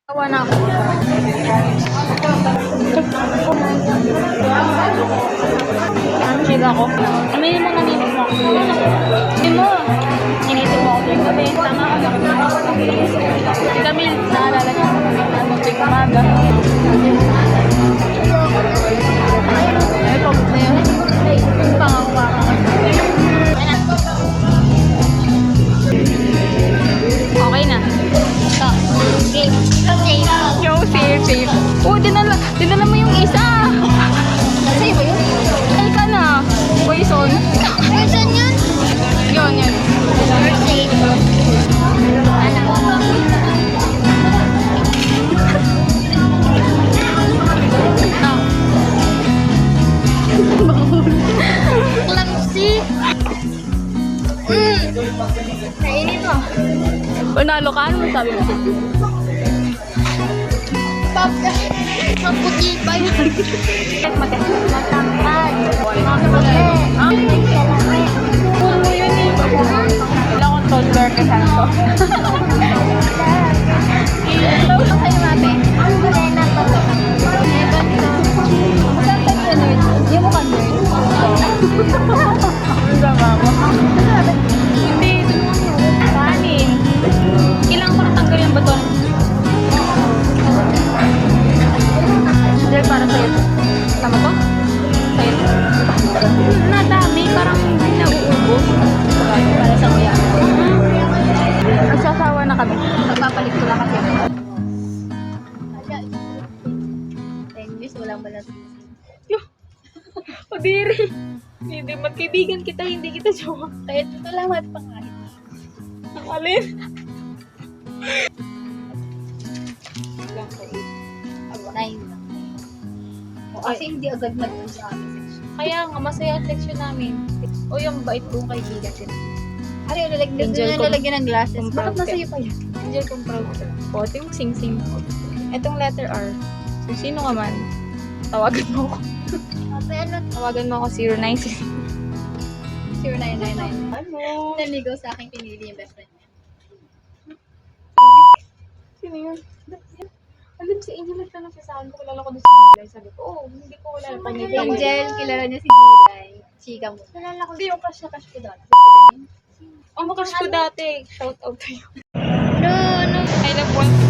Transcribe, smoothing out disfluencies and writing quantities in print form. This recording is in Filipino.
Tawa na ako. Chill ako. Aminin mo naninit mo ako. Hindi mo. Initin mo ako tuwing gabi. Tama ka na. Si Camille, naalala niya ako kami tuwing umaga. Ay, pagod na yun. Yung pangangwa ka. Okay na. Yung safe. Oh, dinala mo yung isa. Sa'yo ba yun? Ay ka na. Poison. Person yun? Yun. Safe. Clumsy. Nainit mo. Panalo ka? Ano masabi mo? Maputi pa yun. Matangkad. Puno mo yun eh. Wala akong toddler ka santo. Tawag lang kayo natin. Morena pa to. Saan tayo ka nerd? Yung mukha nerd? Ang sama mo. Hindi, kanin. Kailangan ko natanggal yung baton. Dahil para sa'yo. Tama to? Sa'yo. Nadami, parang hindi nauubos. Para sa kuya. Nagsasawa na kami. Nagpapalit ko lang kasi. 10 years, walang balat. O diri. Hindi, magkaibigan kita, hindi kita jowa. Kahit ito lang at pangahit. Ang alin? Lang ko 8. 9 lang. Kasi hindi agad mag-uwi sa aming section. Kaya nga, masaya ang section namin. O yung bait kong kaibigan din. Ano yung Angel lalagyan ng glasses? kung Bakit proud nasa iyo pa yan? Angel kong proud ka. O, ito yung sing-sing. Itong letter R. So, sino ka man, tawagan mo ako. Pero Tawagan mo ako 096. 0999. Ano? Naligaw sa akin, pinili yung best friend niya. Sino yun? Alam si Angel nagtanong sa akin kung kilala ko doon si Bilay. Sabi ko, hindi ko kilala pa niya. Angel, kilala niya si Gilay. Chika mo. Kilala ko. Hindi yung crush na crush ko dati. Ang crush ko dati. Shout out to you. No. I love one.